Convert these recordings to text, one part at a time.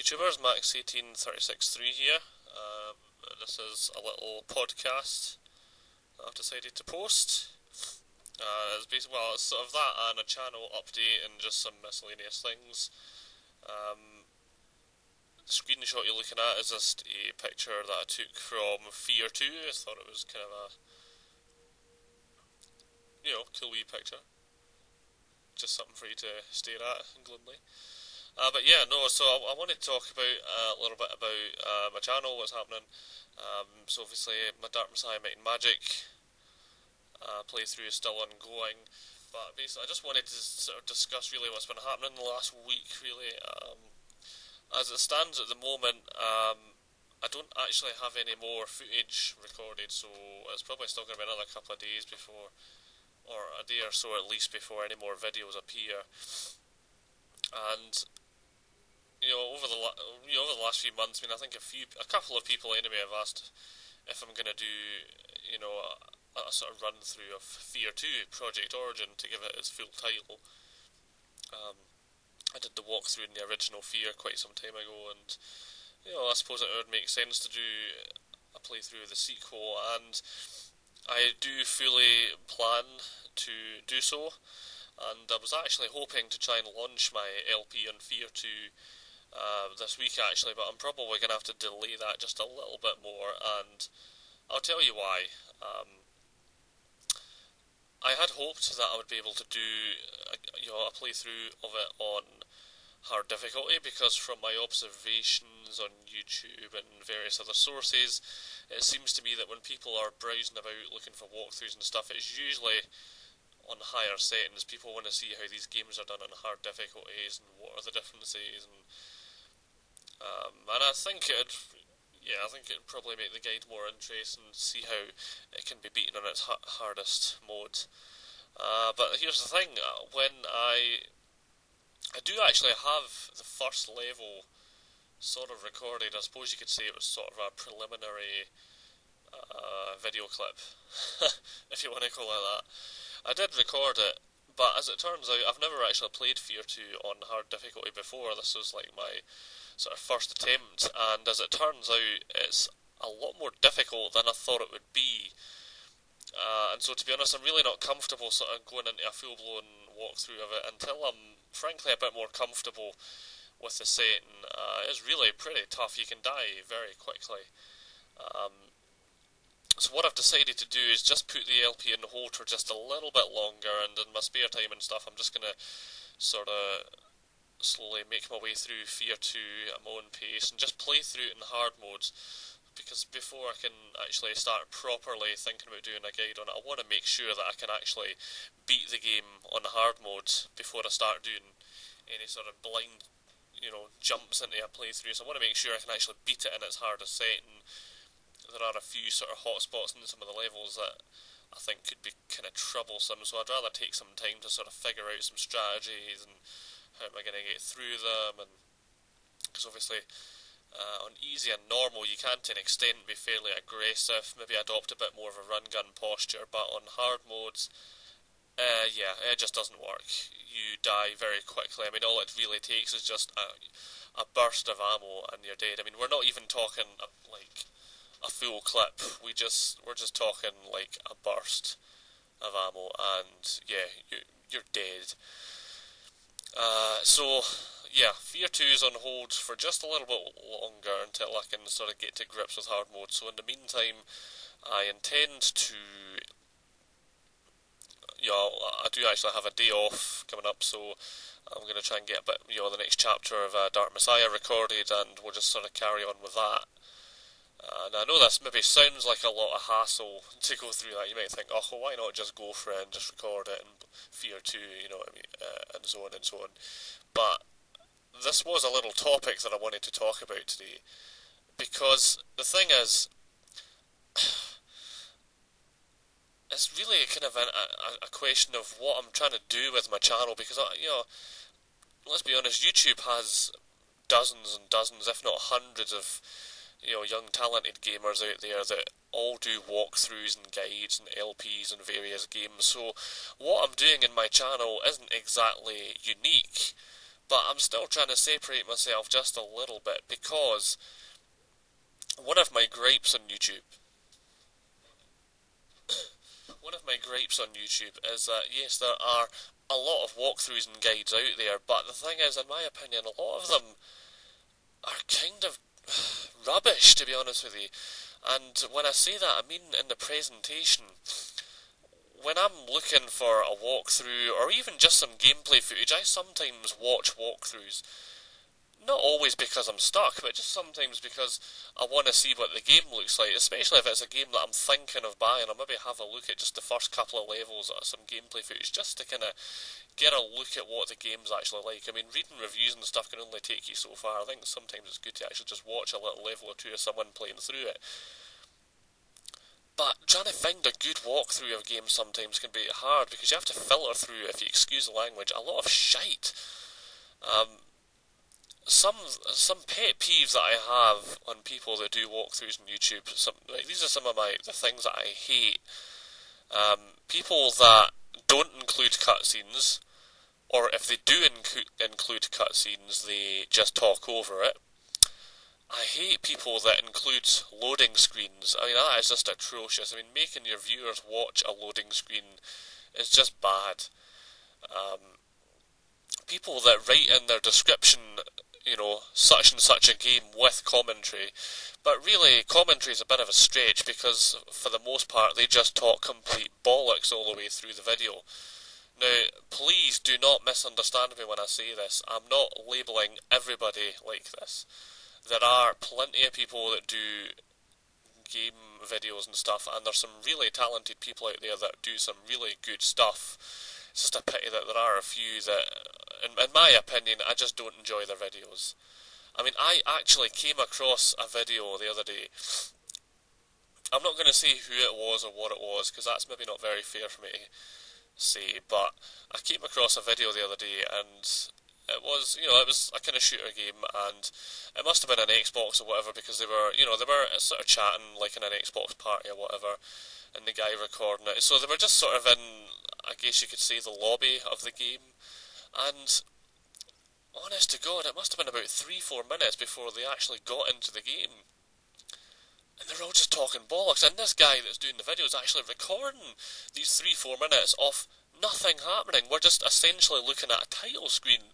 YouTubers, Max18363 here. This is a little podcast that I've decided to post. It's sort of that and a channel update and just some miscellaneous things. The screenshot you're looking at is just a picture that I took from Fear 2. I thought it was kind of a, cool wee picture. Just something for you to stare at glibly. So I wanted to talk about a little bit about my channel, what's happening. So obviously my Dark Messiah Might and Magic playthrough is still ongoing, but basically I just wanted to sort of discuss really what's been happening the last week really. As it stands at the moment, I don't actually have any more footage recorded, so it's probably still going to be another couple of days before, or a day or so at least, before any more videos appear. And over the last few months, I think a couple of people anyway have asked if I'm going to do a sort of run through of Fear 2 Project Origin to give it its full title. I did the walkthrough in the original Fear quite some time ago, and I suppose it would make sense to do a playthrough of the sequel, and I do fully plan to do so. And I was actually hoping to try and launch my LP on Fear 2 this week actually, but I'm probably going to have to delay that just a little bit more, and I'll tell you why. I had hoped that I would be able to do a playthrough of it on hard difficulty, because from my observations on YouTube and various other sources, it seems to me that when people are browsing about looking for walkthroughs and stuff, it's usually on higher settings. People want to see how these games are done on hard difficulties and what are the differences, and I think it'd probably make the guide more interesting and see how it can be beaten on its hardest mode. But here's the thing: when I do actually have the first level sort of recorded. I suppose you could say it was sort of a preliminary video clip, if you want to call it that. I did record it, but as it turns out, I've never actually played Fear 2 on hard difficulty before. This was like my sort of first attempt, and as it turns out, it's a lot more difficult than I thought it would be. And so, to be honest, I'm really not comfortable sort of going into a full-blown walkthrough of it until I'm, frankly, a bit more comfortable with the setting. It's really pretty tough. You can die very quickly. So what I've decided to do is just put the LP in hold for just a little bit longer, and in my spare time and stuff, I'm just going to sort of slowly make my way through Fear 2 at my own pace and just play through it in hard modes, because before I can actually start properly thinking about doing a guide on it, I want to make sure that I can actually beat the game on hard mode before I start doing any sort of blind, jumps into a playthrough. So I want to make sure I can actually beat it in its hardest setting. There are a few sort of hotspots in some of the levels that I think could be kind of troublesome, so I'd rather take some time to sort of figure out some strategies and how am I going to get through them. And because obviously on easy and normal you can to an extent be fairly aggressive, maybe adopt a bit more of a run gun posture, but on hard modes, it just doesn't work. You die very quickly. I mean, all it really takes is just a burst of ammo and you're dead. I mean, we're not even talking like a full clip. We're just talking like a burst of ammo, and you're dead. Fear 2 is on hold for just a little bit longer until I can sort of get to grips with hard mode. So in the meantime, I intend to, I do actually have a day off coming up, so I'm going to try and get a bit, the next chapter of Dark Messiah recorded, and we'll just sort of carry on with that. And I know this maybe sounds like a lot of hassle to go through that. You might think, oh, well, why not just go for it and just record it and Fear 2, and so on and so on. But this was a little topic that I wanted to talk about today, because the thing is, it's really kind of a question of what I'm trying to do with my channel, because, let's be honest, YouTube has dozens and dozens, if not hundreds of young talented gamers out there that all do walkthroughs and guides and LPs and various games. So what I'm doing in my channel isn't exactly unique, but I'm still trying to separate myself just a little bit, because one of my gripes on YouTube, is that yes, there are a lot of walkthroughs and guides out there, but the thing is, in my opinion, a lot of them are kind of rubbish, to be honest with you. And when I say that, I mean in the presentation. When I'm looking for a walkthrough, or even just some gameplay footage, I sometimes watch walkthroughs. Not always because I'm stuck, but just sometimes because I want to see what the game looks like, especially if it's a game that I'm thinking of buying. I'll maybe have a look at just the first couple of levels of some gameplay footage, just to kind of get a look at what the game's actually like. I mean, reading reviews and stuff can only take you so far. I think sometimes it's good to actually just watch a little level or two of someone playing through it. But trying to find a good walkthrough of games sometimes can be hard, because you have to filter through, if you excuse the language, a lot of shite. Some pet peeves that I have on people that do walkthroughs on YouTube. These are some of the things that I hate. People that don't include cutscenes, or if they do include cutscenes, they just talk over it. I hate people that include loading screens. I mean, that is just atrocious. I mean, making your viewers watch a loading screen is just bad. People that write in their description, such and such a game with commentary, but really, commentary is a bit of a stretch, because for the most part they just talk complete bollocks all the way through the video. Now, please do not misunderstand me when I say this. I'm not labelling everybody like this. There are plenty of people that do game videos and stuff, and there's some really talented people out there that do some really good stuff. It's just a pity that there are a few that, in my opinion, I just don't enjoy their videos. I mean, I actually came across a video the other day. I'm not going to say who it was or what it was, because that's maybe not very fair for me to say, but I came across a video the other day, and it was a kind of shooter game, and it must have been an Xbox or whatever, because they were sort of chatting like in an Xbox party or whatever, and the guy recording it. So they were just sort of in, I guess you could say, the lobby of the game, and honest to God, it must have been about 3-4 minutes before they actually got into the game. And they're all just talking bollocks, and this guy that's doing the video is actually recording these 3-4 minutes of nothing happening. We're just essentially looking at a title screen.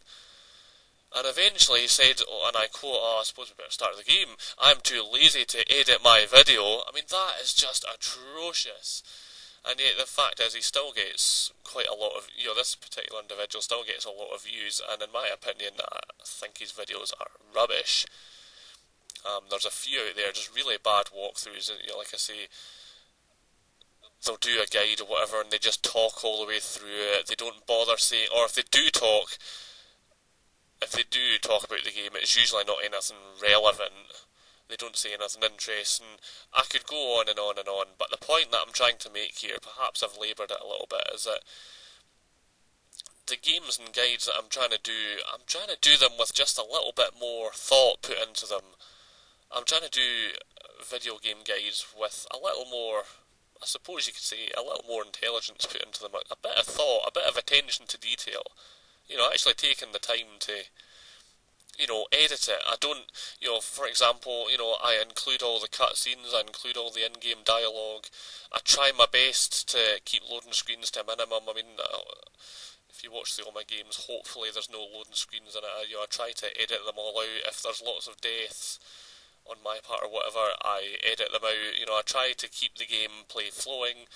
And eventually he said, and I quote, I suppose we better start the game, "I'm too lazy to edit my video." I mean, that is just atrocious. And yet the fact is, he still gets quite a lot of, this particular individual still gets a lot of views, and in my opinion, I think his videos are rubbish. There's a few out there, just really bad walkthroughs, and like I say, they'll do a guide or whatever, and they just talk all the way through it. They don't bother saying, or if they do talk about the game, it's usually not anything relevant. They don't say anything interesting. I could go on and on and on, but the point that I'm trying to make here, perhaps I've laboured it a little bit, is that the games and guides that I'm trying to do them with just a little bit more thought put into them. I'm trying to do video game guides with a little more, I suppose you could say, a little more intelligence put into them, a bit of thought, a bit of attention to detail. Actually taking the time to, edit it. I don't, for example, I include all the cutscenes, I include all the in-game dialogue. I try my best to keep loading screens to a minimum. I mean, if you watch through all my games, hopefully there's no loading screens in it. I try to edit them all out. If there's lots of deaths on my part or whatever, I edit them out. I try to keep the gameplay flowing,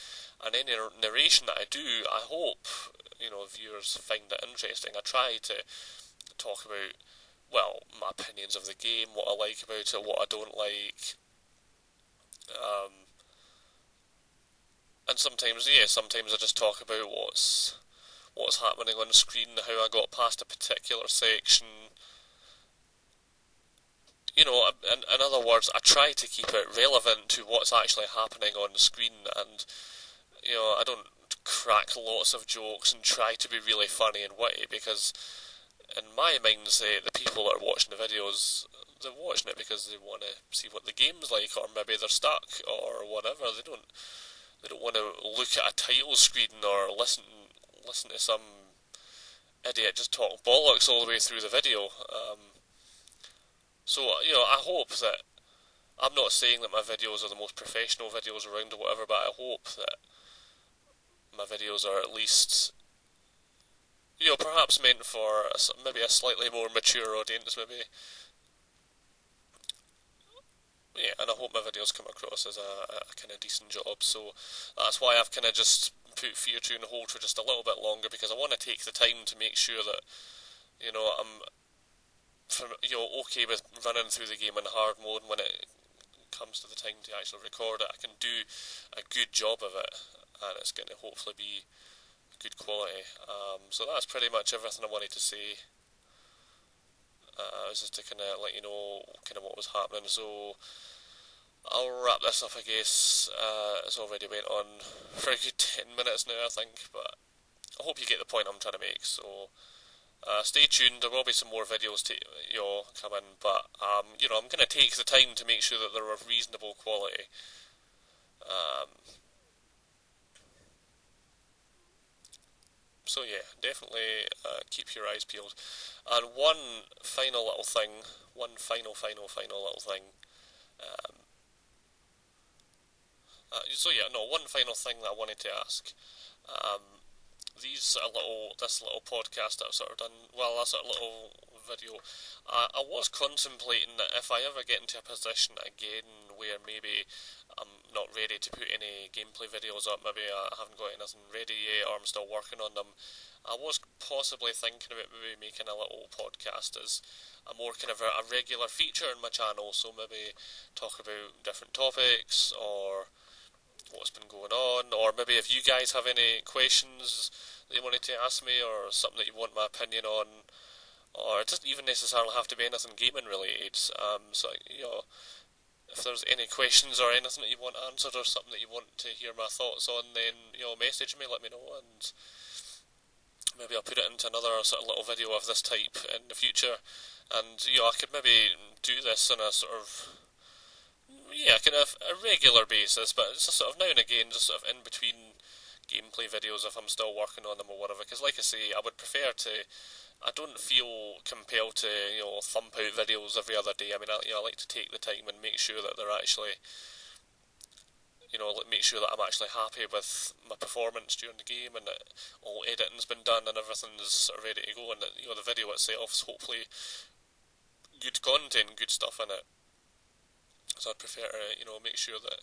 and any narration that I do, I hope, viewers find it interesting. I try to talk about, my opinions of the game, what I like about it, what I don't like, and sometimes I just talk about what's happening on the screen, how I got past a particular section. In other words, I try to keep it relevant to what's actually happening on the screen, and I don't crack lots of jokes and try to be really funny and witty, because in my mind, the people that are watching the videos, they're watching it because they want to see what the game's like, or maybe they're stuck or whatever. They don't want to look at a title screen or listen to some idiot just talk bollocks all the way through the video. So, I hope that, I'm not saying that my videos are the most professional videos around or whatever, but I hope that my videos are at least, perhaps meant for maybe a slightly more mature audience, maybe. Yeah, and I hope my videos come across as a kind of decent job. So that's why I've kind of just put Fear 2 in hold for just a little bit longer, because I want to take the time to make sure that, I'm okay with running through the game in hard mode. When it comes to the time to actually record it, I can do a good job of it, and it's going to hopefully be good quality. So that's pretty much everything I wanted to say. Just to kind of let you know kind of what was happening. So I'll wrap this up, I guess. It's already went on for a good 10 minutes now, I think, but I hope you get the point I'm trying to make. So stay tuned. There will be some more videos to come in, but I'm going to take the time to make sure that they're of reasonable quality. So yeah, definitely keep your eyes peeled. And one final little thing, one final little thing. Um, one final thing that I wanted to ask. Um, this little podcast that I've sort of done, well, that sort of little video, I was contemplating that if I ever get into a position again where maybe I'm not ready to put any gameplay videos up, maybe I haven't got anything ready yet, or I'm still working on them, I was possibly thinking about maybe making a little podcast as a more kind of a regular feature in my channel, so maybe talk about different topics, or what's been going on, or maybe if you guys have any questions that you wanted to ask me, or something that you want my opinion on, or it doesn't even necessarily have to be anything gaming related. So if there's any questions or anything that you want answered, or something that you want to hear my thoughts on, then message me, let me know, and maybe I'll put it into another sort of little video of this type in the future. And I could maybe do this on a sort of kind of a regular basis, but it's just sort of now and again, just sort of in between gameplay videos if I'm still working on them or whatever. Because like I say, I would prefer to. I don't feel compelled to thump out videos every other day. I mean, I like to take the time and make sure that they're actually make sure that I'm actually happy with my performance during the game, and that all editing's been done and everything's sort of ready to go, and that the video itself's hopefully good content, good stuff in it. So I'd prefer to make sure that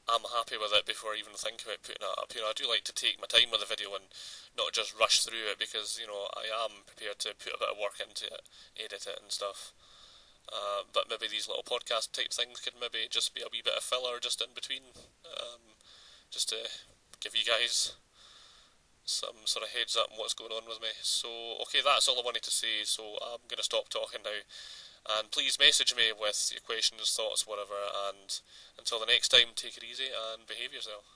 I'm happy with it before I even think about putting it up. I do like to take my time with the video and not just rush through it, because I am prepared to put a bit of work into it, edit it and stuff. But maybe these little podcast type things could maybe just be a wee bit of filler just in between, just to give you guys some sort of heads up on what's going on with me. So, okay, that's all I wanted to say, so I'm going to stop talking now. And please message me with your questions, thoughts, whatever, and until the next time, take it easy and behave yourself.